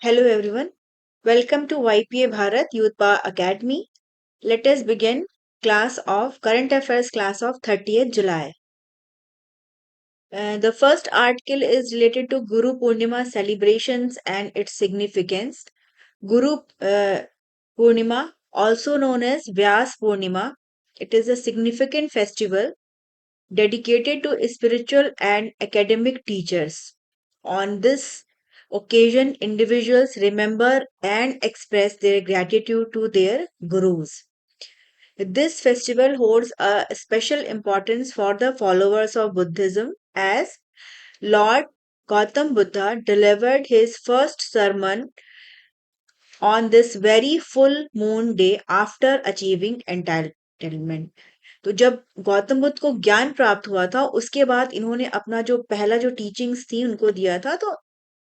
Hello everyone. Welcome to YPA Bharat Youth Power Academy. Let us begin class of Current Affairs class of 30th July. The first article is related to Guru Purnima celebrations and its significance. Guru Purnima, also known as Vyas Purnima, it is a significant festival dedicated to spiritual and academic teachers. On this occasion, individuals remember and express their gratitude to their gurus. This festival holds a special importance for the followers of Buddhism as Lord Gautam Buddha delivered his first sermon on this very full moon day after achieving enlightenment. तो जब गौतम बुद्ध को ज्ञान प्राप्त हुआ था उसके बाद इन्होंने अपना जो पहला जो टीचिंग्स थी उनको दिया था तो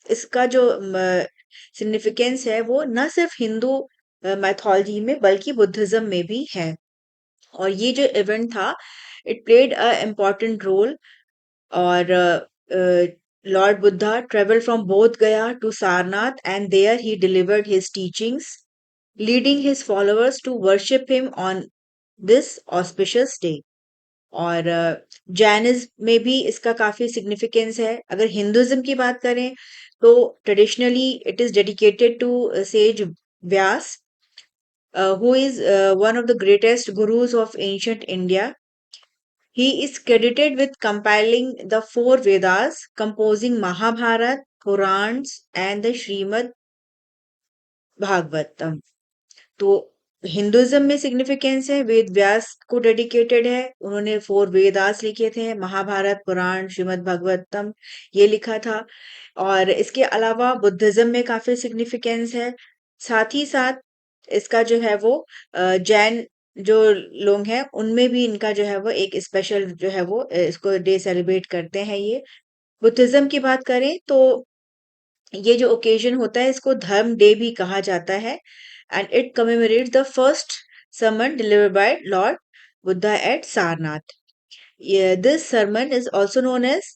इसका जो सिग्निफिकेंस है वो न सिर्फ हिंदू मैथोलॉजी में बल्कि बुद्धिज्म में भी है और ये जो इवेंट था it played a important role और lord Buddha traveled from Bodh Gaya to Sarnath and there he delivered his teachings leading his followers to worship him on this auspicious day और जैनिज्म में भी इसका काफी सिग्निफिकेंस है अगर Hinduism की बात करें तो traditionally it is dedicated to sage Vyasa who is one of the greatest gurus of ancient India. He is credited with compiling the four Vedas, composing Mahabharata, Purans, and the Srimad Bhagavatam. तो Hinduism में significance है वेद व्यास को dedicated है उन्होंने four Vedas लिखे थे महाभारत पुराण श्रीमद् भागवतम ये लिखा था और इसके अलावा बुद्धिज्म में काफी सिग्निफिकेंस है साथ ही साथ इसका जो है वो जैन जो लोग हैं उनमें भी इनका जो है वो एक स्पेशल जो है वो इसको डे सेलिब्रेट करते हैं ये बुद्धिज्म की बात करें तो ये जो ओकेजन होता है इसको धर्म डे भी कहा जाता है and it commemorates the first sermon delivered by Lord Buddha at Sarnath. Yeah, this sermon is also known as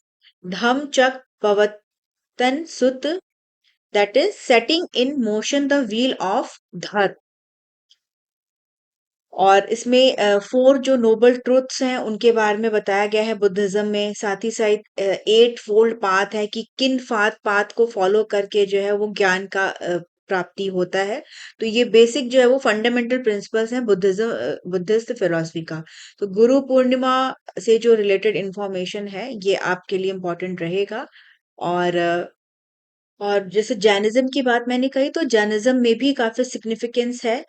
Dhammchak Pavatan Sut, that is setting in motion the wheel of Dharma. और इसमें four जो Nobel truths हैं उनके बारे में बताया गया है बुद्धिज्म में साथ ही साथ एट फोल्ड पाथ है कि किन पाथ को फॉलो करके जो है वो ज्ञान का प्राप्ति होता है तो ये बेसिक जो है वो फंडामेंटल प्रिंसिपल्स हैं बुद्धिस्ट फिलोसफी का तो गुरु पूर्णिमा से जो रिलेटेड इंफॉर्मेशन है ये आपके लिए इम्पोर्टेंट रहेगा और और जैसे जैनिज्म की बात मैंने कही तो जैनिज्म में भी काफी सिग्निफिकेंस है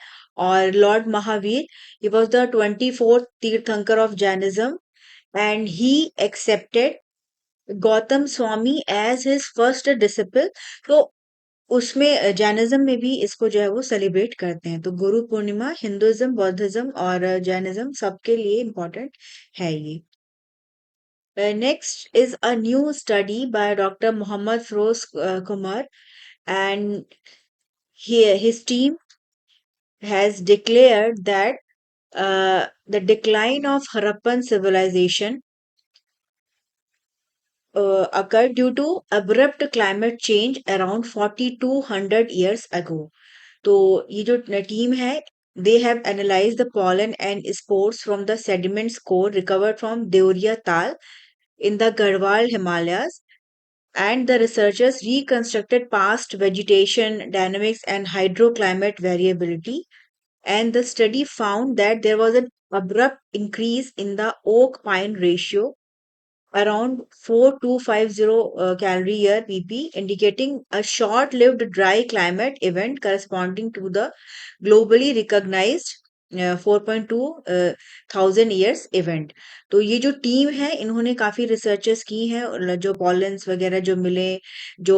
और lord Mahavir he was the 24th tirthankar of Jainism and he accepted Gautam Swami as his first disciple तो उसमें जैनिज्म में भी इसको जो है वो सेलिब्रेट करते हैं तो गुरु पूर्णिमा हिंदुइज्म बौद्धिज्म और जैनिज्म सबके लिए इम्पोर्टेंट है ये next is a new study by Dr. Muhammad Feroz Kumar, and his team has declared that the decline of Harappan civilization occurred due to abrupt climate change around 4200 years ago. तो ये जो team है they have analyzed the pollen and spores from the sediments core recovered from Deoria Tal in the Garhwal Himalayas and the researchers reconstructed past vegetation dynamics and hydroclimate variability and the study found that there was an abrupt increase in the oak pine ratio around 4250 calorie year pp indicating a short lived dry climate event corresponding to the globally recognized 4.2 thousand years event तो ये जो team है इन्होंने काफी researches की हैं और जो पॉलेंस वगैरह जो मिले जो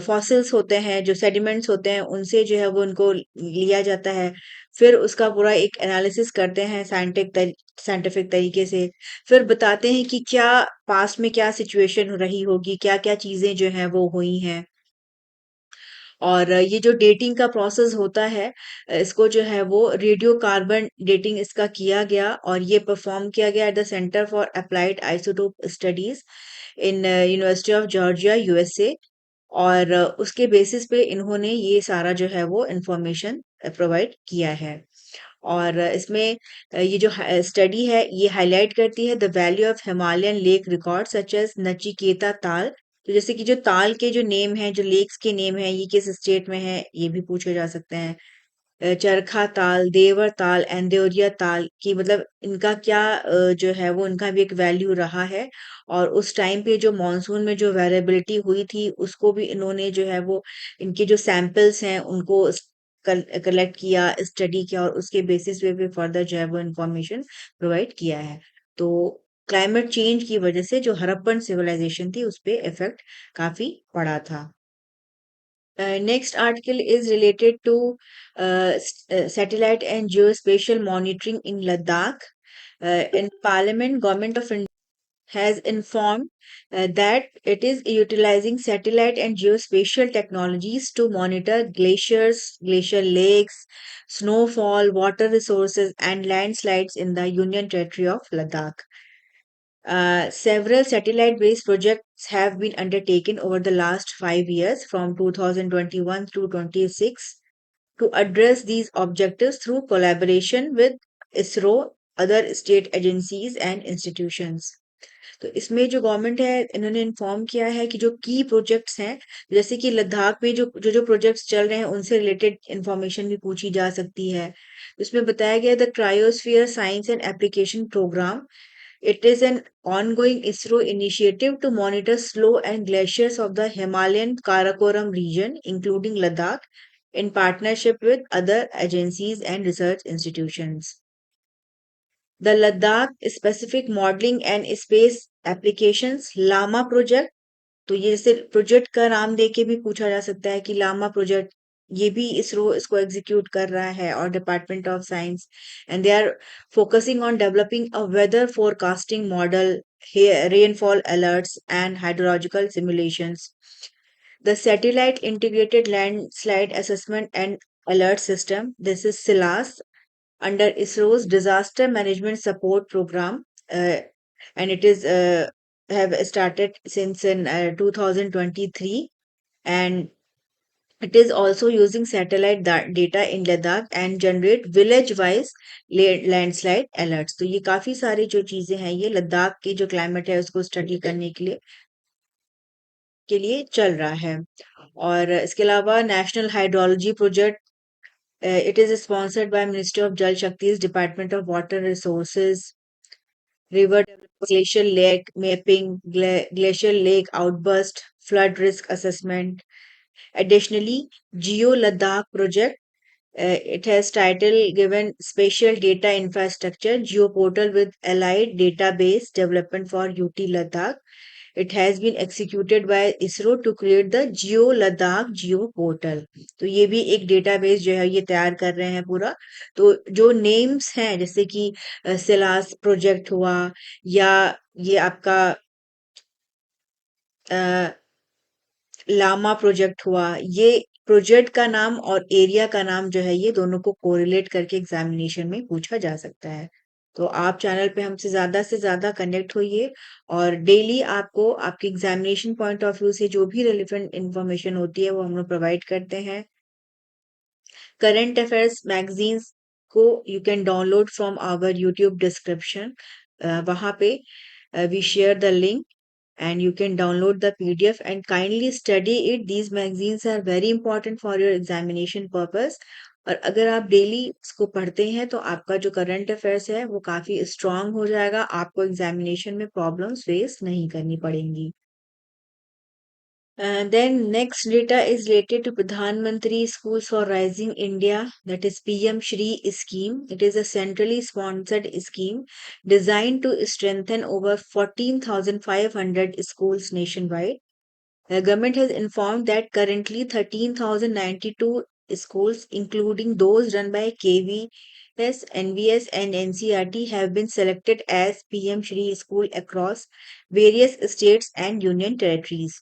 फॉसिल्स होते हैं जो सेडिमेंट्स होते हैं उनसे जो है वो उनको लिया जाता है फिर उसका पूरा एक एनालिसिस करते हैं साइंटिफिक तरीके से फिर बताते हैं कि क्या पास्ट में क्या सिचुएशन रही होगी क्या क्या चीजें जो हैं वो हुई हैं और ये जो डेटिंग का प्रोसेस होता है इसको जो है वो रेडियो कार्बन डेटिंग इसका किया गया और ये परफॉर्म किया गया at the centre for applied isotope studies in university of Georgia USA और उसके बेसिस पे इन्होंने ये सारा जो है वो इंफॉर्मेशन प्रोवाइड किया है। और इसमें ये जो स्टडी है ये हाईलाइट करती है the value of Himalayan lake record such as Nachiketa Tal. तो जैसे कि जो ताल के जो नेम है, जो लेक्स के नेम है, ये किस स्टेट में है, ये भी पूछे जा सकते हैं। चरखा ताल, देवर ताल, एंदोरिया ताल की मतलब इनका क्या जो है वो इनका भी एक वैल्यू रहा है। और उस टाइम पे जो मॉनसून में जो वेरिएबिलिटी हुई थी उसको भी इन्होंने जो है वो इनके जो सैंपल्स हैं उनको कलेक्ट किया, स्टडी किया और उसके बेसिस पे भी फर्दर जो है वो इंफॉर्मेशन प्रोवाइड किया है। तो क्लाइमेट चेंज की वजह से जो हड़प्पन सिविलाइजेशन थी उस पे इफेक्ट काफी पड़ा था। Next article is related to satellite and geospatial monitoring in Ladakh. In Parliament, Government of India has informed that it is utilizing satellite and geospatial technologies to monitor glaciers, glacial lakes, snowfall, water resources, and landslides in the Union Territory of Ladakh. Several satellite based projects have been undertaken over the last 5 years from 2021 to 26 to address these objectives through collaboration with ISRO, other state agencies and institutions. तो इसमें जो government है इन्होंने inform किया है कि जो की प्रोजेक्ट्स हैं जैसे कि लद्दाख में जो प्रोजेक्ट्स चल रहे हैं उनसे रिलेटेड इंफॉर्मेशन भी पूछी जा सकती है। इसमें बताया गया the cryosphere science and application program. It is an ongoing ISRO initiative to monitor slow and glaciers of the Himalayan Karakoram region, including Ladakh, in partnership with other agencies and research institutions. The Ladakh Specific Modeling and Space Applications LAMA project, तो ये जैसे project का नाम दे के भी पूछा जा सकता है कि लामा प्रोजेक्ट, ये भी इसरो इसको एग्जीक्यूट कर रहा है और department of science and they are focusing on developing a weather forecasting model, rainfall alerts and hydrological simulations. The satellite integrated landslide assessment and alert system, this is SILAS, under ISRO's disaster management support program, and it is have started since in 2023, and it is also using satellite data in Ladakh and generate village wise landslide alerts। तो ये काफी सारी जो चीजें हैं ये लद्दाख की जो क्लाइमेट है उसको स्टडी करने के लिए चल रहा है। और इसके अलावा national hydrology project, it is sponsored by Ministry of Jal Shakti's Department of Water Resources, river development, glacial lake mapping, glacial lake outburst, flood risk assessment. Additionally, Geo Ladakh project, it has title given Spatial Data Infrastructure Geoportal with Allied Database Development for UT Ladakh. It has been executed by ISRO to create the Geo Ladakh Geo Portal। तो ये भी एक database जो है ये तैयार कर रहे हैं पूरा। तो जो नेम्स हैं जैसे कि सिलास प्रोजेक्ट हुआ या ये आपका लामा प्रोजेक्ट हुआ, ये प्रोजेक्ट का नाम और एरिया का नाम जो है ये दोनों को कोरिलेट करके एग्जामिनेशन में पूछा जा सकता है। तो आप चैनल पे हमसे ज़्यादा से ज़्यादा कनेक्ट होइए और डेली आपको आपके एग्जामिनेशन पॉइंट ऑफ व्यू से जो भी रिलेवेंट इंफॉर्मेशन होती है वो हम लोग प्रोवाइड करते हैं। करंट अफेयर्स मैगजीन्स को you can download from our YouTube description. वहाँ पे we share the link and you can download the PDF and kindly study it. These magazines are very important for your examination purpose। और अगर आप daily इसको पढ़ते हैं तो आपका जो करंट अफेयर्स है वो काफी स्ट्रांग हो जाएगा, आपको एग्जामिनेशन में प्रॉब्लम्स फेस नहीं करनी पड़ेंगी। Then next data is related to Pradhan Mantri Schools for Rising India, that is PM Shri scheme. It is a centrally sponsored scheme designed to strengthen over 14,500 schools nationwide. The government has informed that currently 13,092 schools, including those run by KVS, NVS, and NCRT, have been selected as PM Shri School across various states and union territories.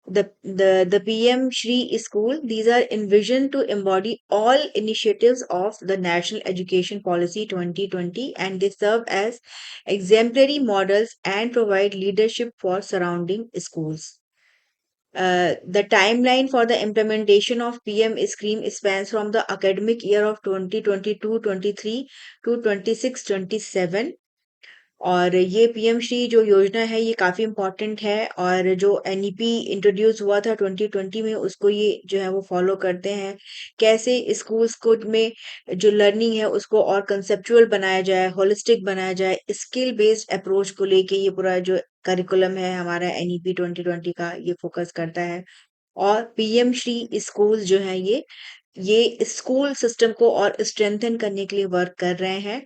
The PM Shri School, these are envisioned to embody all initiatives of the National Education Policy 2020, and they serve as exemplary models and provide leadership for surrounding schools. The timeline for the implementation of PM scheme spans from the academic year of 2022-23 to 26-27. और ये PM Shri जो योजना है ये काफी important है, और जो एनईपी इंट्रोड्यूस हुआ था 2020 में उसको ये जो है वो फॉलो करते हैं। कैसे स्कूल्स को में जो लर्निंग है उसको और कंसेप्चुअल बनाया जाए, होलिस्टिक बनाया जाए, स्किल बेस्ड अप्रोच को लेके ये पूरा जो करिकुलम है हमारा एनईपी 2020 का ये फोकस करता है। और पीएम श्री स्कूल जो है ये स्कूल सिस्टम को और स्ट्रेंथन करने के लिए वर्क कर रहे हैं,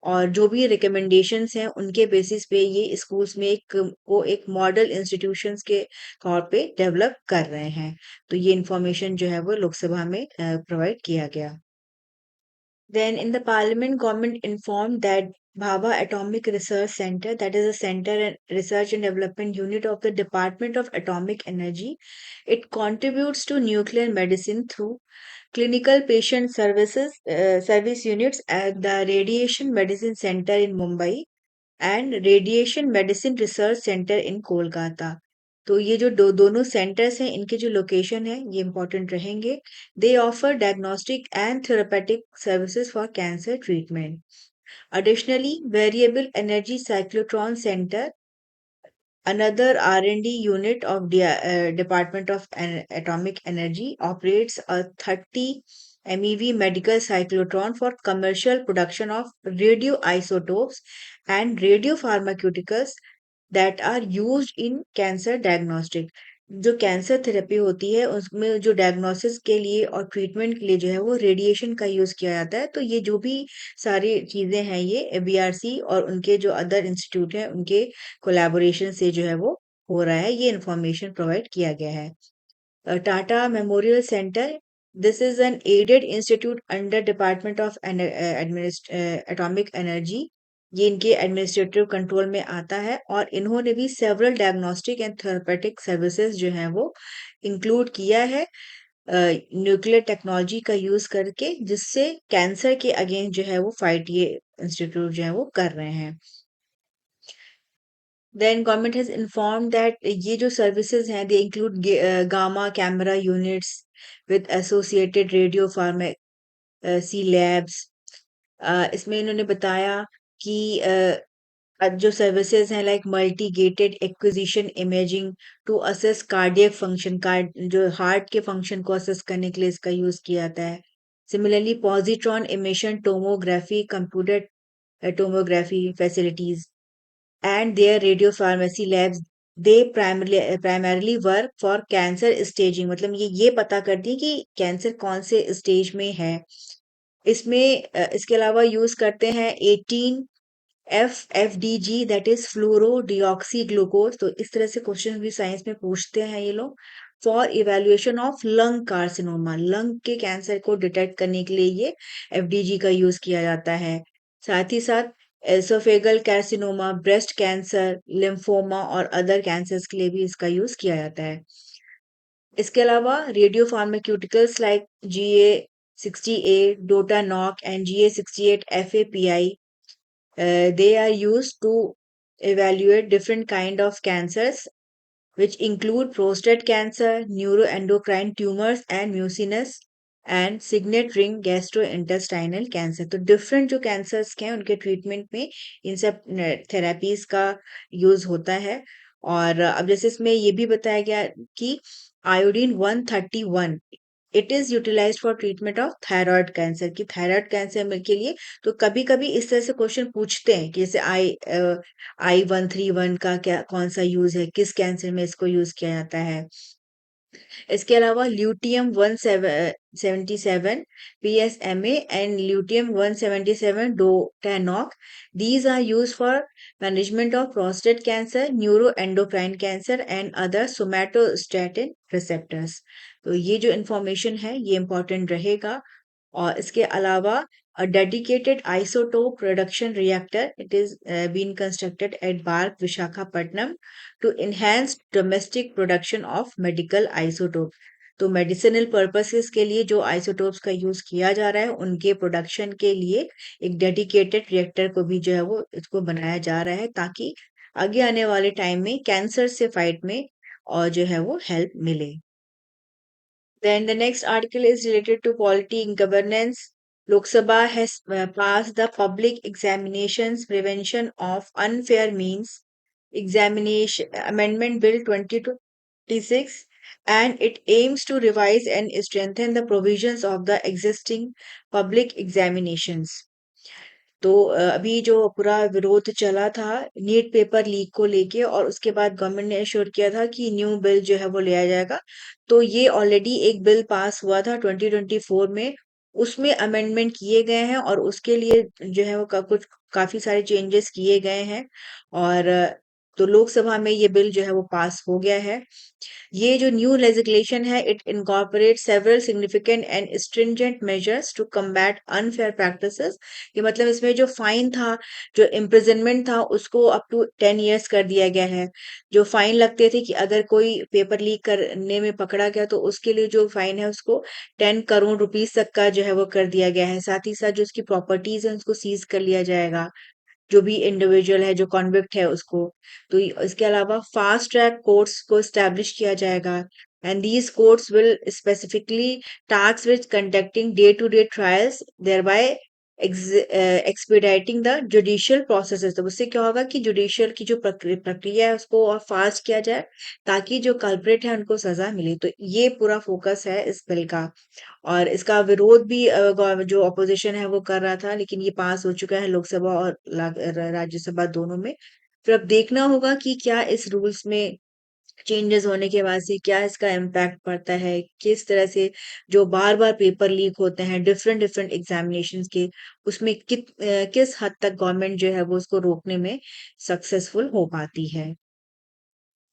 और जो भी रिकमेंडेशंस हैं उनके बेसिस पे ये स्कूल्स में एक मॉडल इंस्टीट्यूशंस के तौर पे डेवलप कर रहे हैं। तो ये इंफॉर्मेशन जो है वो लोकसभा में प्रोवाइड किया गया। Then in the parliament, government informed that Bhabha Atomic Research Center, that is a center and research and development unit of the Department of Atomic Energy, it contributes to nuclear medicine through clinical patient service units at the Radiation Medicine Center in Mumbai and radiation medicine research centre in Kolkata. तो ये जो दोनों centres हैं इनके जो location है ये important रहेंगे। दे offer diagnostic and therapeutic services for cancer treatment. Additionally, Variable Energy Cyclotron Center, another R&D unit of the Department of Atomic Energy, operates a 30 MeV medical cyclotron for commercial production of radioisotopes and radiopharmaceuticals that are used in cancer diagnostic। जो cancer therapy होती है उसमें जो diagnosis के लिए और treatment के लिए जो है वो रेडिएशन का यूज किया जाता है। तो ये जो भी सारी चीजें हैं ये बीआरसी और उनके जो अदर इंस्टीट्यूट हैं उनके कोलैबोरेशन से जो है वो हो रहा है, ये इंफॉर्मेशन प्रोवाइड किया गया है। Tata Memorial Center. This is an aided institute under Department of Atomic Energy। ये इनके एडमिनिस्ट्रेटिव कंट्रोल में आता है, और इन्होंने भी several diagnostic and therapeutic services जो है वो इंक्लूड किया है न्यूक्लियर टेक्नोलॉजी का यूज करके, जिससे कैंसर के अगेंस्ट जो है वो फाइट ये इंस्टीट्यूट जो है वो कर रहे हैं। Then government has informed that ये जो services हैं they include gamma camera units with associated radio pharmacy labs। इसमें इन्होंने बताया कि जो सर्विसेज हैं like multi gated acquisition imaging to assess cardiac function, जो हार्ट के फंक्शन को असेस करने के लिए इसका यूज किया जाता है। Similarly positron emission tomography, computer tomography facilities and their radiopharmacy labs, they primarily work for cancer staging। मतलब ये पता करती है कि कैंसर कौन से स्टेज में है। इसमें इसके अलावा यूज करते हैं 18 FFDG, that is fluoro deoxy glucose. तो इस तरह से क्वेश्चन भी साइंस में पूछते हैं ये लोग। For evaluation of lung carcinoma, lung के कैंसर को डिटेक्ट करने के लिए ये एफडीजी का यूज किया जाता है। साथ ही साथ oesophageal carcinoma, breast cancer, lymphoma और अदर कैंसर्स के लिए भी इसका यूज किया जाता है। इसके अलावा radio pharmaceuticals like GA60A, dotanoc and GA68 FAPI, they are used to evaluate different kind of cancers which include prostate cancer, neuroendocrine tumors and mucinous and signet ring gastrointestinal cancer। तो different जो cancers हैं उनके treatment में इन सब therapies का use होता है। और अब जैसे इसमें ये भी बताया गया कि iodine 131 it is utilized for treatment of thyroid cancer, की थायराइड कैंसर में के लिए। तो कभी कभी इस तरह से क्वेश्चन पूछते हैं कि जैसे I131 का क्या कौन सा यूज है, किस कैंसर में इसको यूज किया जाता है। इसके अलावा luteum 177 PSMA and luteum 177 डोटानॉक, these are used for management of prostate cancer, neuroendocrine cancer and other somatostatin receptors। तो ये जो इंफॉर्मेशन है ये इंपॉर्टेंट रहेगा। और इसके अलावा a dedicated isotope production reactor, it is being constructed at Bark Visakhapatnam to enhance domestic production of medical isotope। तो मेडिसिनल पर्पसेस के लिए जो आइसोटोप्स का यूज किया जा रहा है उनके प्रोडक्शन के लिए एक डेडिकेटेड रिएक्टर को भी जो है वो इसको बनाया जा रहा है, ताकि आगे आने वाले टाइम में कैंसर से फाइट में और जो है वो हेल्प मिले। Then the next article is related to polity and governance. Lok Sabha has passed the Public Examinations Prevention of Unfair Means Examination Amendment Bill 2026, and it aims to revise and strengthen the provisions of the existing public examinations. तो अभी जो पूरा विरोध चला था NEET paper leak को लेके, और उसके बाद गवर्नमेंट ने एश्योर किया था कि न्यू बिल जो है वो ले आया जाएगा। तो ये ऑलरेडी एक बिल पास हुआ था 2024 में, उसमें अमेंडमेंट किए गए हैं और उसके लिए जो है वो कुछ काफी सारे चेंजेस किए गए हैं। और तो लोकसभा में ये बिल जो है वो पास हो गया है। ये जो न्यू लेजिस्लेशन है, it incorporate several significant and stringent measures to combat unfair practices. कि मतलब इसमें जो फाइन था, जो इम्प्रिजनमेंट था, उसको अप टू 10 years कर दिया गया है। जो फाइन लगते थे कि अगर कोई पेपर लीक करने में पकड़ा गया तो उसके लिए जो फाइन है उसको 10 करोड़ रुपीज तक का जो है वो कर दिया गया है। साथ ही साथ जो उसकी प्रॉपर्टीज है उसको सीज कर लिया जाएगा, जो भी इंडिविजुअल है जो कॉन्विक्ट है उसको। तो इसके अलावा फास्ट ट्रैक कोर्ट्स को स्टैब्लिश किया जाएगा, and these courts will specifically task with conducting day to day trials, thereby expediting the judicial processes. तो उससे क्या होगा कि जुडिशियल की जो प्रक्रिया है उसको और फास्ट किया जाए, ताकि जो कल्प्रिट है उनको सजा मिले। तो ये पूरा फोकस है इस बिल का। और इसका विरोध भी जो ऑपोजिशन है वो कर रहा था, लेकिन ये पास हो चुका है लोकसभा और राज्यसभा दोनों में। फिर अब देखना होगा कि क्या इस रूल्स में चेंजेस होने के बाद से क्या इसका इम्पैक्ट पड़ता है, किस तरह से जो बार बार पेपर लीक होते हैं डिफरेंट डिफरेंट एग्जामिनेशंस के, उसमें किस हद तक गवर्नमेंट जो है वो उसको रोकने में सक्सेसफुल हो पाती है।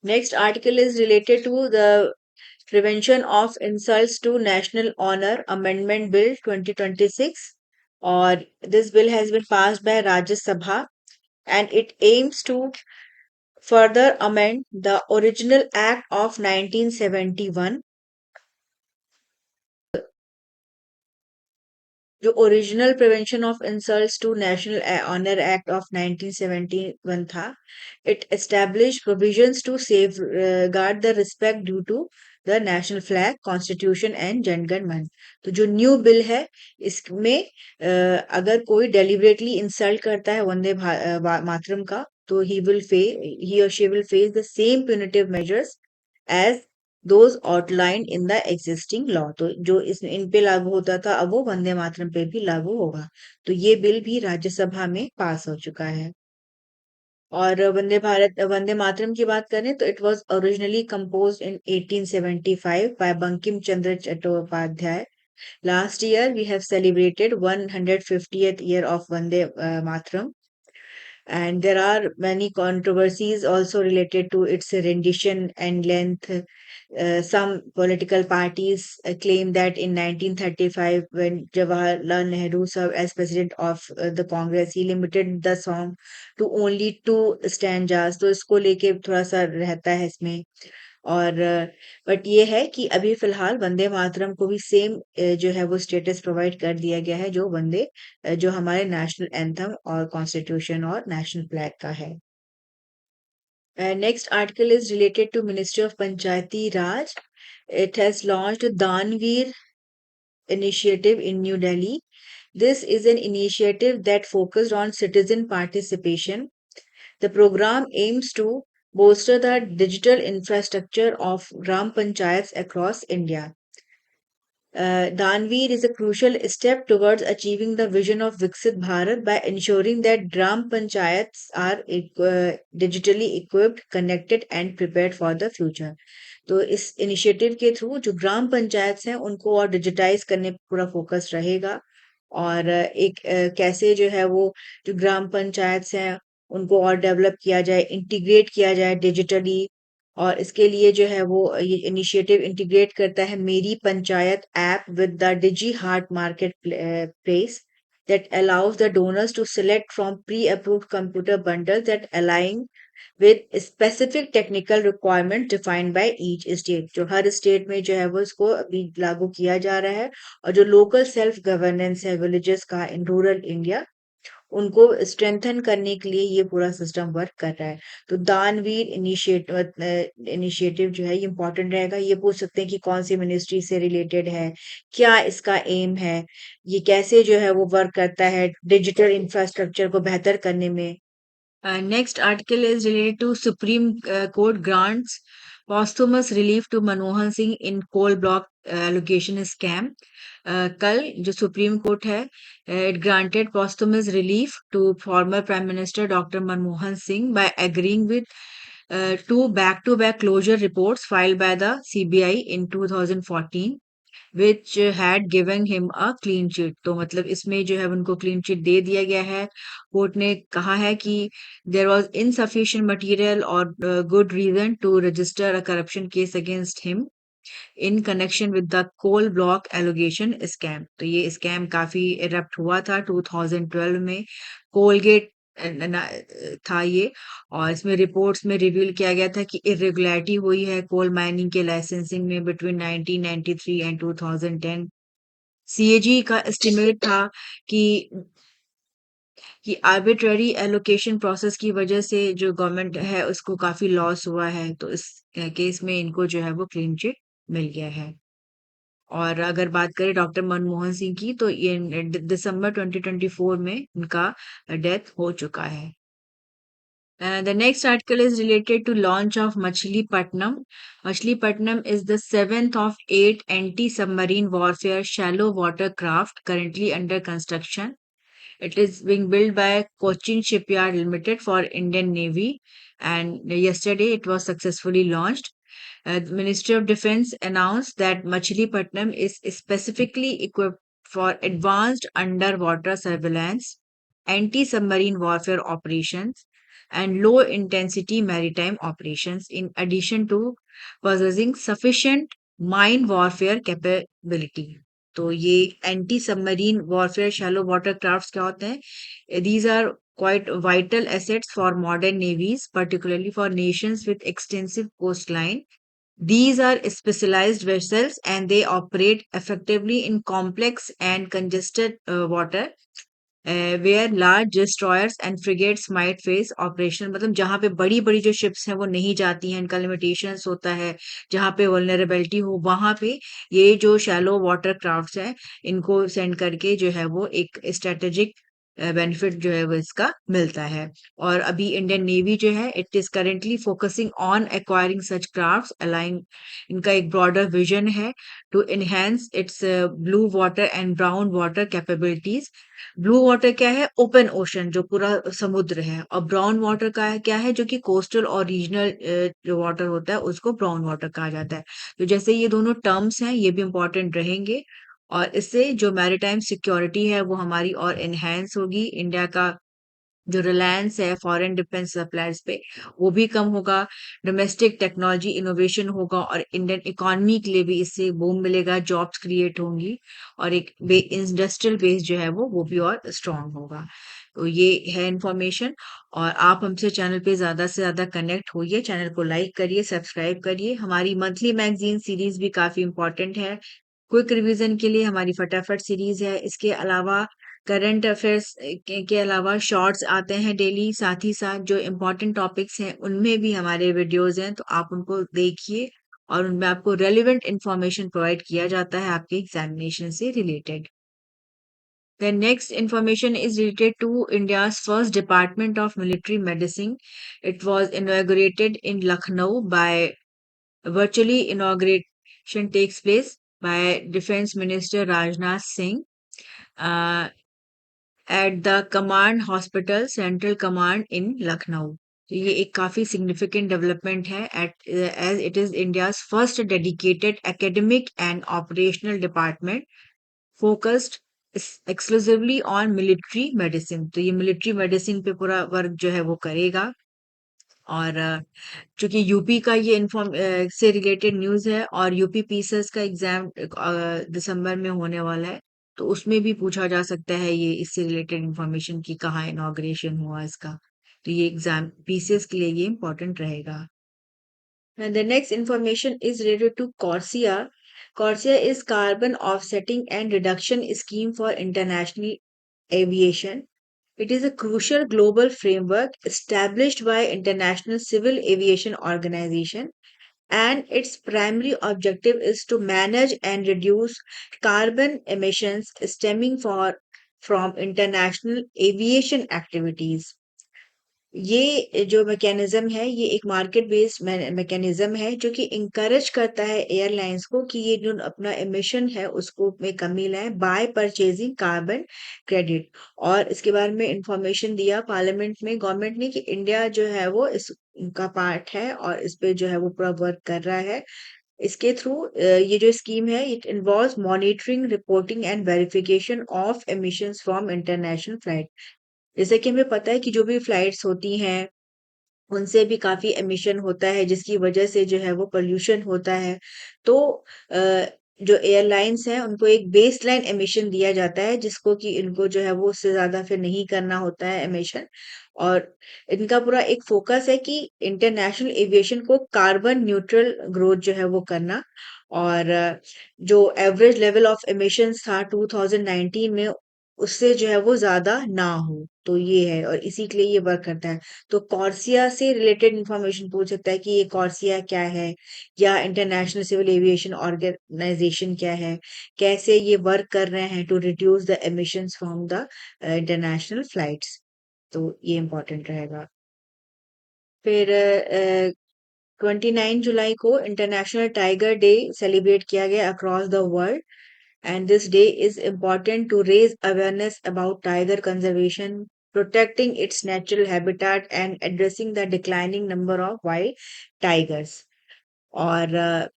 Next article is related to the Prevention of Insults to National Honor Amendment Bill 2026, or this bill has been passed by Rajya Sabha, and it aims to further amend the original act of 1971, जो original prevention of insults to national honour act of 1971 था। It establish provisions to safeguard the respect due to the national flag, constitution and Janagana Mana. तो जो new bill है इसमें अगर कोई deliberately insult करता है मातरम का, तो ही और she will face the same punitive measures as those outline in the existing law. तो जो इन पे लागू होता था अब वो वंदे मातरम पे भी लागू होगा। तो ये बिल भी राज्यसभा में पास हो चुका है। और वंदे मातरम की बात करें तो it was originally composed in 1875 by Bankim Chandra Chattopadhyay. Last year we have celebrated 150th year of Vande Mataram, and there are many controversies also related to its rendition and length. Some political parties claim that in 1935, when Jawaharlal Nehru served as president of the Congress, he limited the song to only 2 stanzas. तो इसको लेके थोड़ा सा रहता है इसमें। और but ये है कि अभी फिलहाल वंदे मातरम को भी सेम जो है वो स्टेटस प्रोवाइड कर दिया गया है जो जो हमारे नेशनल एंथम और कॉन्स्टिट्यूशन और नेशनल फ्लैग का है। Next article is related to ministry of Panchayati Raj. It has launched Danveer initiative in New Delhi. This is an initiative that focused on citizen participation. The program aims to bolster the digital infrastructure of Gram Panchayats across India. Danveer is a crucial step towards achieving the vision of Viksit Bharat by ensuring that Gram Panchayats are digitally equipped, connected and prepared for the future. तो इस initiative के through जो ग्राम पंचायत हैं उनको और digitise करने पर पूरा फोकस रहेगा। और एक कैसे जो है वो जो ग्राम पंचायत हैं उनको और डेवलप किया जाए, इंटीग्रेट किया जाए डिजिटली। और इसके लिए जो है वो ये इनिशिएटिव इंटीग्रेट करता है Meri Panchayat app with the digi heart market place that allows the donors to select from pre-approved computer bundles that align with specific technical requirement defined by each state। जो हर स्टेट में जो है वो इसको अभी लागू किया जा रहा है। और जो लोकल सेल्फ गवर्नेंस है विलेजेस का इन रूरल इंडिया, उनको स्ट्रेंथन करने के लिए ये पूरा सिस्टम वर्क कर रहा है। तो दानवीर इनिशिएटिव जो है ये इंपॉर्टेंट रहेगा। ये पूछ सकते हैं कि कौन सी मिनिस्ट्री से रिलेटेड है, क्या इसका एम है, ये कैसे जो है वो वर्क करता है डिजिटल इंफ्रास्ट्रक्चर को बेहतर करने में। Next article is related to Supreme Court grants posthumous relief to Manmohan Singh in coal block allocation scam. कल जो सुप्रीम कोर्ट है, it granted posthumous relief to former Prime Minister Dr. Manmohan Singh by agreeing with two back-to-back closure reports filed by the CBI in 2014 which had given him a clean sheet. तो मतलब इसमें जो है उनको clean chit दे दिया गया है। Court ने कहा है कि there was insufficient material or good reason to register a corruption case against him in connection with the coal block allegation scam. तो ये स्कैम काफी इरप्ट हुआ था 2012 में। कोलगेट था ये, और इसमें रिपोर्ट्स में रिवील किया गया था कि इरेगुलरिटी हुई है कोल माइनिंग के लाइसेंसिंग में बिटवीन 1993 एंड 2010। सीएजी का एस्टिमेट था कि आर्बिट्ररी एलोकेशन प्रोसेस की वजह से जो गवर्नमेंट है उसको काफी लॉस हुआ है। तो इस केस में इनको जो है वो क्लीन चिट मिल गया है। और अगर बात करें डॉक्टर मनमोहन सिंह की, तो ये दिसंबर 2024 में इनका डेथ हो चुका है। The next article is related to launch of Machilipatnam. Machilipatnam is the seventh of eight anti-submarine warfare shallow water craft currently under construction. It is being built by Cochin Shipyard Limited for Indian Navy, and yesterday it was successfully launched. The Ministry of Defense announced that Machilipatnam is specifically equipped for advanced underwater surveillance, anti-submarine warfare operations, and low-intensity maritime operations, in addition to possessing sufficient mine warfare capability. तो ये anti submarine warfare shallow water crafts क्या होते हैं? These are quite vital assets for modern navies, particularly for nations with extensive coastline. These are specialized vessels and they operate effectively in complex and congested water where large destroyers and frigates might face operation। मतलब जहाँ पे बड़ी बड़ी जो ships हैं वो नहीं जाती हैं, इनका लिमिटेशंस होता है, जहाँ पे वल्नरेबिलिटी हो वहां पे ये जो शैलो वाटर क्राफ्ट्स हैं इनको सेंड करके जो है वो एक स्ट्रेटेजिक बेनिफिट जो है वो इसका मिलता है। और अभी इंडियन नेवी जो है it is currently focusing on acquiring such crafts align. इनका एक ब्रॉडर विजन है to enhance its blue water and brown water capabilities. Blue water क्या है? ओपन ओशन जो पूरा समुद्र है, और ब्राउन वाटर का है क्या है? जो कि कोस्टल और रीजनल जो वाटर होता है उसको ब्राउन वाटर कहा जाता है। तो जैसे ये दोनों टर्म्स हैं ये भी इंपॉर्टेंट रहेंगे, और इससे जो मैरीटाइम सिक्योरिटी है वो हमारी और एनहेंस होगी। इंडिया का जो रिलायंस है फॉरेन डिफेंस सप्लायर्स पे वो भी कम होगा, डोमेस्टिक टेक्नोलॉजी इनोवेशन होगा, और इंडियन इकोनॉमी के लिए भी इससे बूम मिलेगा, जॉब्स क्रिएट होंगी, और एक इंडस्ट्रियल बेस जो है वो भी और स्ट्रांग होगा। तो ये है इंफॉर्मेशन। और आप हमसे चैनल पे ज्यादा से ज्यादा कनेक्ट होइए, चैनल को लाइक करिए, सब्सक्राइब करिए। हमारी मंथली मैगजीन सीरीज भी काफी इंपॉर्टेंट है। क्विक रिवीजन के लिए हमारी फटाफट सीरीज है। इसके अलावा करंट अफेयर्स के अलावा शॉर्ट्स आते हैं डेली, साथ ही साथ जो इम्पोर्टेंट टॉपिक्स हैं उनमें भी हमारे वीडियोस हैं, तो आप उनको देखिए और उनमें आपको रेलिवेंट इंफॉर्मेशन प्रोवाइड किया जाता है आपके एग्जामिनेशन से related. The next information is related to India's first Department of Military Medicine. It was inaugurated in Lucknow by virtually inauguration takes place by Defense Minister Rajnath Singh. Uh, at the Command Hospital Central Command in Lucknow. तो ये एक काफी significant development है as it is India's first dedicated academic and operational department focused exclusively on military medicine। तो ये military medicine पे पूरा work जो है वो करेगा। और चूंकि यूपी का ये इन्फॉर्म से रिलेटेड न्यूज़ है, और यूपी पीसीएस का एग्जाम दिसंबर में होने वाला है, तो उसमें भी पूछा जा सकता है ये इससे रिलेटेड इंफॉर्मेशन कि कहाँ इनॉग्रेशन हुआ इसका। तो ये एग्जाम पीसीएस के लिए ये इम्पोर्टेंट रहेगा। And the next information is related to Corsia. Corsia is carbon offsetting and reduction scheme for international aviation. It is a crucial global framework established by International Civil Aviation Organization, and its primary objective is to manage and reduce carbon emissions stemming from international aviation activities. ये जो mechanism है ये एक market based mechanism है जो कि encourage करता है एयरलाइंस को कि ये जो अपना एमिशन है उसको में कमी लाएं बाय परचेजिंग कार्बन क्रेडिट। और इसके बारे में इंफॉर्मेशन दिया पार्लियामेंट में गवर्नमेंट ने कि इंडिया जो है वो इसका पार्ट है और इस पे जो है वो पूरा वर्क कर रहा है। इसके थ्रू ये जो स्कीम है it involves monitoring reporting and verification of emissions from international flight. जैसे कि हमें पता है कि जो भी फ्लाइट्स होती हैं उनसे भी काफ़ी एमिशन होता है जिसकी वजह से जो है वो पॉल्यूशन होता है। तो अ, जो एयरलाइंस हैं उनको एक बेसलाइन एमिशन दिया जाता है जिसको कि इनको जो है वो उससे ज़्यादा फिर नहीं करना होता है एमिशन। और इनका पूरा एक फ़ोकस है कि इंटरनेशनल एविएशन को कार्बन न्यूट्रल ग्रोथ जो है वो करना। और जो एवरेज लेवल ऑफ एमिशंस था 2019 में उससे जो है वो ज़्यादा ना हो। तो ये है और इसी के लिए ये वर्क करता है। तो कॉर्सिया से रिलेटेड इंफॉर्मेशन पूछ सकता है कि ये कॉर्सिया क्या है या इंटरनेशनल सिविल एविएशन ऑर्गेनाइजेशन क्या है, कैसे ये वर्क कर रहे हैं to reduce the emissions from the international flights. तो ये इम्पोर्टेंट रहेगा। फिर 29 जुलाई को इंटरनेशनल टाइगर डे सेलिब्रेट किया गया across the world, and this day is important to raise awareness about tiger conservation, protecting its natural habitat, and addressing the declining number of wild tigers. और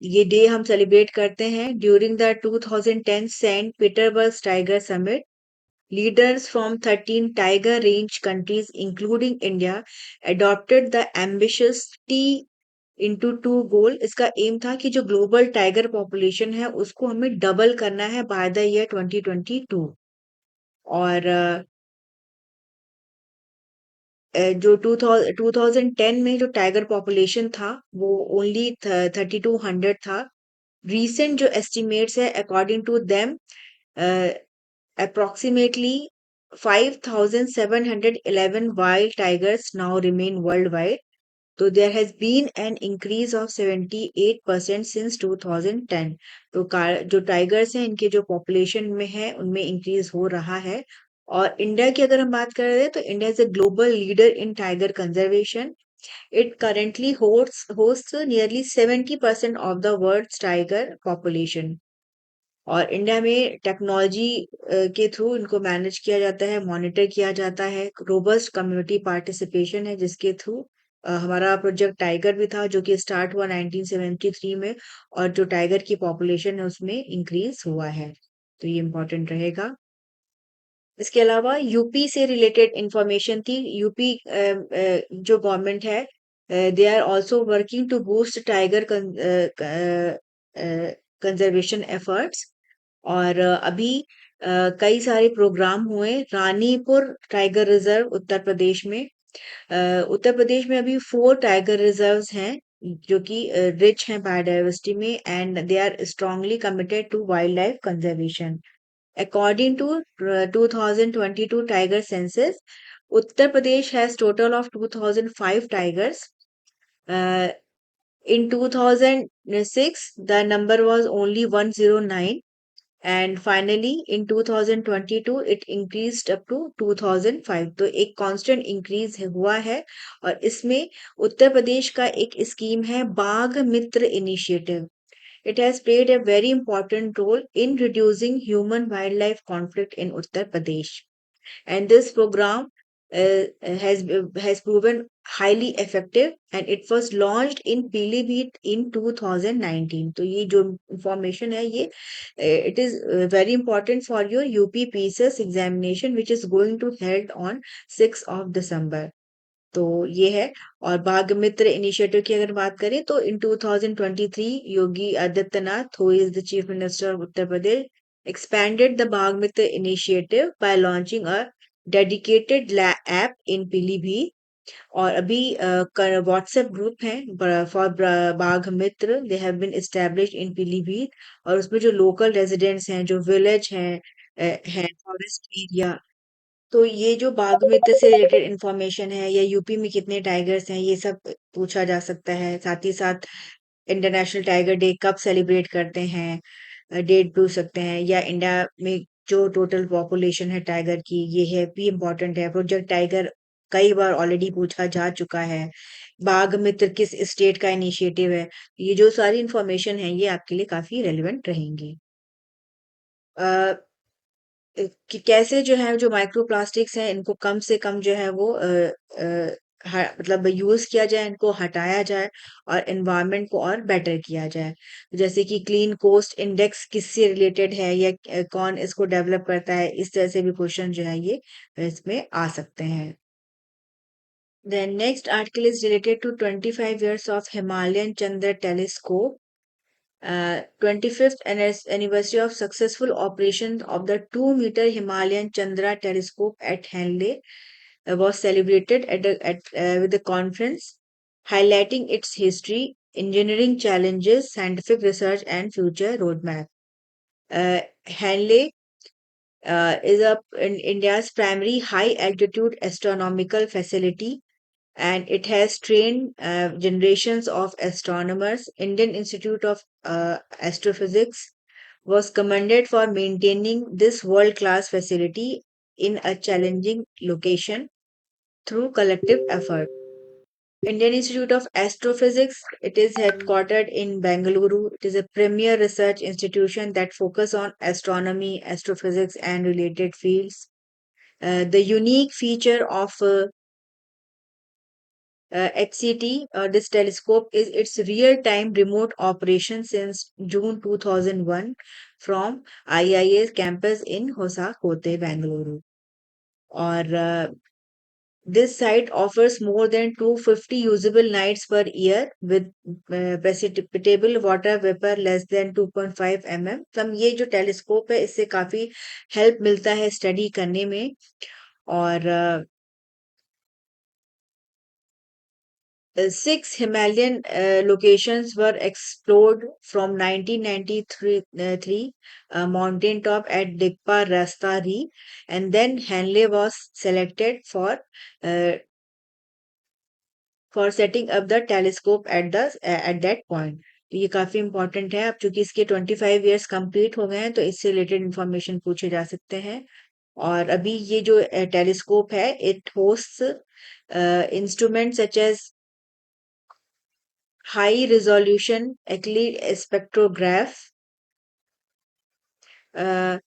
ये day हम celebrate करते हैं during the 2010 Saint Petersburg tiger summit. Leaders from 13 tiger range countries including India adopted the ambitious T into two goal. इसका aim था कि जो global tiger population है उसको हमें डबल करना है बाय द ईयर 2022। और जो 2010 में जो टाइगर पॉपुलेशन था वो ओनली 3200 था। रीसेंट जो एस्टिमेट्स है according to them approximately 5711 wild tigers now remain world wide. So there has been an increase of 78% since 2010। तो जो टाइगर्स हैं इनके जो पॉपुलेशन में है उनमें इंक्रीज हो रहा है। और इंडिया की अगर हम बात कर रहे हैं तो India is a global leader in tiger conservation. It currently host nearly 70% of the world's tiger population. और इंडिया में टेक्नोलॉजी के थ्रू इनको मैनेज किया जाता है मॉनिटर किया जाता है। रोबस्ट कम्युनिटी पार्टिसिपेशन है जिसके थ्रू हमारा प्रोजेक्ट टाइगर भी था जो कि स्टार्ट हुआ 1973 में। और जो टाइगर की पॉपुलेशन है उसमें इंक्रीज हुआ है। तो ये इम्पोर्टेंट रहेगा। इसके अलावा यूपी से रिलेटेड इंफॉर्मेशन थी। यूपी जो गवर्नमेंट है they are also working to boost tiger conservation efforts. और अभी कई सारे प्रोग्राम हुए रानीपुर टाइगर रिजर्व उत्तर प्रदेश में। उत्तर प्रदेश में अभी 4 टाइगर रिजर्व्स हैं जो कि रिच हैं बायोडाइवर्सिटी में and they are strongly committed to wild life conservation. According to 2022 tiger census, Uttar Pradesh has total of 2005 tigers. Uh, in 2006, the number was only 109, and finally in 2022 it increased up to 2005। तो एक constant increase हुआ है। और इसमें उत्तर प्रदेश का एक scheme है बाघ मित्र initiative. It has played a very important role in reducing human wildlife conflict in Uttar Pradesh. And this program uh, has has proven highly effective and it was launched in Pilibhit in 2019। तो ये जो information है ये it is very important for your UP PCS examination which is going to held on 6 of December। तो ये है। और बाघ मित्र इनिशिएटिव की अगर बात करें तो in 2023 Yogi Adityanath who is the chief minister of Uttar Pradesh expanded the Bagh Mitra initiative by launching a dedicated app in Pilibhit. और अभी व्हाट्सएप ग्रुप है for Bagh Mitra they have been established in Pilibhit. और उसमें जो लोकल रेजिडेंट्स हैं जो विलेज हैं फॉरेस्ट एरिया तो ये जो बाघमित्र से रिलेटेड इंफॉर्मेशन है या यूपी में कितने टाइगर्स हैं ये सब पूछा जा सकता है। साथ ही साथ इंटरनेशनल टाइगर डे कब सेलिब्रेट करते हैं, डेट पूछ सकते हैं, या इंडिया में जो टोटल पॉपुलेशन है टाइगर की ये है भी इम्पोर्टेंट है। प्रोजेक्ट टाइगर कई बार ऑलरेडी पूछा जा चुका है। बाघ मित्र किस स्टेट का इनिशिएटिव है। ये जो सारी इंफॉर्मेशन है ये आपके लिए काफी रेलिवेंट रहेंगी। अ, कि कैसे जो है जो माइक्रो प्लास्टिक्स हैं इनको कम से कम जो है वो मतलब यूज किया जाए, इनको हटाया जाए और एनवायरनमेंट को और बेटर किया जाए। जैसे कि क्लीन कोस्ट इंडेक्स किससे रिलेटेड है या कौन इसको डेवलप करता है, इस तरह से भी क्वेश्चन जो है ये इसमें आ सकते हैं। The next article is related to 25 years of Himalayan Chandra Telescope. 25th anniversary of successful operation of the 2-meter Himalayan Chandra telescope at Henley was celebrated with a conference highlighting its history, engineering challenges, scientific research, and future roadmap. Henley is in India's primary high altitude astronomical facility, and it has trained generations of astronomers. Indian Institute of Astrophysics was commended for maintaining this world-class facility in a challenging location through collective effort. Indian Institute of Astrophysics, it is headquartered in Bengaluru. It is a premier research institution that focus on astronomy, astrophysics, and related fields. The unique feature of HCT, this telescope, is its real-time remote operation since June 2001 from IIA campus in Hosakote, Bengaluru. और this site offers more than 250 usable nights per year with precipitable water vapor less than 2.5 mm. मतलब ये जो telescope है इससे काफी help मिलता है study करने में। और 6 Himalayan locations were explored from 1993 mountain top at Dikpa Rastari, and then Hanle was selected uh, for setting up the telescope at that point. तो ये काफी इंपॉर्टेंट है। अब चूंकि इसके 25 इयर्स कंप्लीट हो गए हैं तो इससे रिलेटेड इंफॉर्मेशन पूछे जा सकते हैं। और अभी ये जो टेलीस्कोप है it hosts instrument such as high resolution Euclid spectrograph, uh,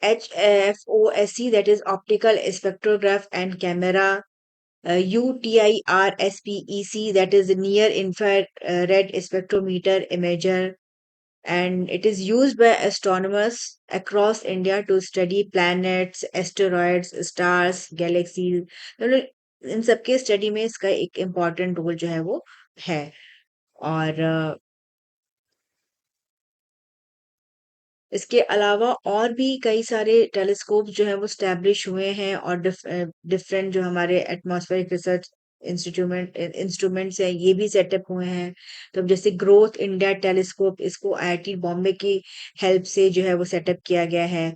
HFOSC, that is optical spectrograph and camera, UTIRSPEC, that is near infrared spectrometer imager, and it is used by astronomers across India to study planets, asteroids, stars, galaxies. तो इन सबके study में इसका एक important role जो है वो है। और इसके अलावा और भी कई सारे टेलीस्कोप जो है वो स्टैब्लिश हुए हैं और डिफरेंट जो हमारे एटमॉस्फेरिक रिसर्च इंस्ट्रूमेंट्स हैं ये भी सेटअप हुए हैं। तो जैसे ग्रोथ इंडिया टेलीस्कोप, इसको आईआईटी बॉम्बे की हेल्प से जो है वो सेटअप किया गया है।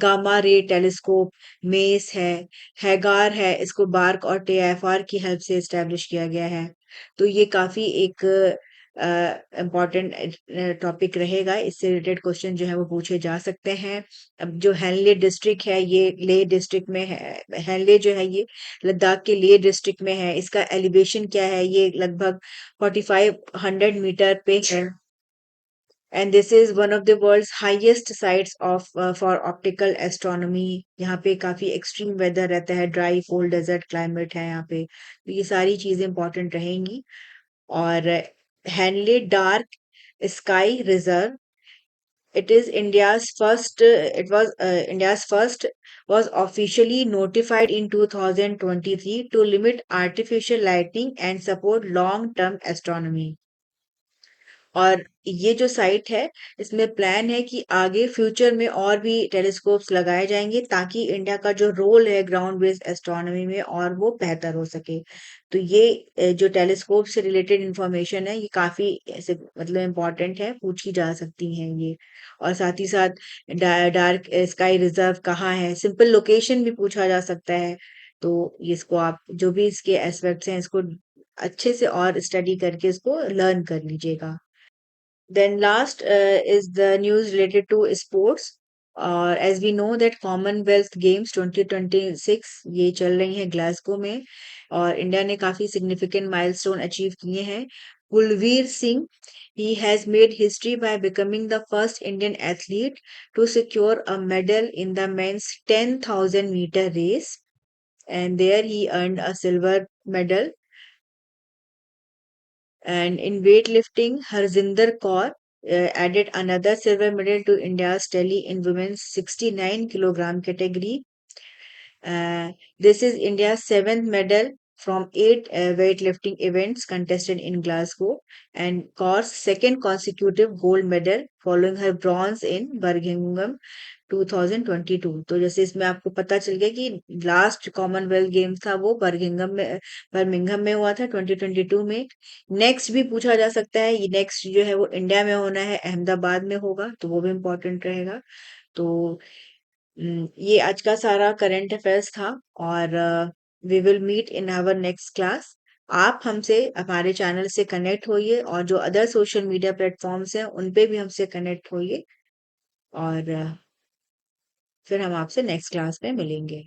गामा रे टेलीस्कोप मेस हैगार है, इसको बार्क और टीएफआर की हेल्प से एस्टेब्लिश किया गया है। तो ये काफी एक इम्पॉर्टेंट टॉपिक रहेगा। इससे रिलेटेड क्वेश्चन जो है वो पूछे जा सकते हैं। अब जो हैनले डिस्ट्रिक्ट है ये लेह डिस्ट्रिक्ट में है। हैनले जो है ये लद्दाख के लेह डिस्ट्रिक्ट में है। इसका एलिवेशन क्या है, ये लगभग 4500 मीटर पे है। And this is one of the world's highest sites of for optical astronomy. यहाँ पे काफी एक्सट्रीम वेदर रहता है, ड्राई कोल्ड डेजर्ट क्लाइमेट है यहाँ पे। तो ये सारी चीजें इंपॉर्टेंट रहेंगी। और Henley Dark Sky Reserve. It is India's first. It was India's first. Was officially notified in 2023 to limit artificial lighting and support long-term astronomy. और ये जो साइट है, इसमें प्लान है कि आगे फ्यूचर में और भी टेलीस्कोप्स लगाए जाएंगे ताकि इंडिया का जो रोल है ग्राउंड बेस्ड एस्ट्रोनॉमी में और वो बेहतर हो सके। तो ये जो टेलीस्कोप से रिलेटेड इंफॉर्मेशन है, ये काफी ऐसे मतलब इम्पोर्टेंट है, पूछी जा सकती हैं ये। और साथ ही साथ डार्क स्काई रिजर्व कहाँ है, सिंपल लोकेशन भी पूछा जा सकता है। तो इसको आप जो भी इसके एस्पेक्ट्स हैं, इसको अच्छे से और स्टडी करके इसको लर्न कर लीजिएगा। Then last is the news related to sports. As we know that Commonwealth Games 2026 ये चल रही हैं ग्लासगो में, और इंडिया ने काफी सिग्निफिकेंट माइलस्टोन अचीव किए हैं। Kulveer Singh, he has made history by becoming the first Indian athlete to secure a medal in the men's 10,000 meter race, and there he earned a silver medal. And in weightlifting, Harjinder Kaur added another silver medal to India's tally in women's 69 kilogram category. This is India's seventh medal from eight weightlifting events contested in Glasgow, and Kaur's second consecutive gold medal following her bronze in Birmingham 2022। तो जैसे इसमें आपको पता चल गया कि last Commonwealth games था वो बर्मिंघम में हुआ था 2022 में। नेक्स्ट भी पूछा जा सकता है, ये नेक्स्ट जो है वो इंडिया में होना है, अहमदाबाद में होगा, तो वो भी इम्पोर्टेंट रहेगा। तो ये आज का सारा करंट अफेयर्स था, और we will meet in our next class. आप हमसे हमारे चैनल से कनेक्ट होइए, और जो अदर सोशल मीडिया प्लेटफॉर्म्स हैं उन पे भी हमसे कनेक्ट होइए, और फिर हम आपसे नेक्स्ट क्लास में मिलेंगे।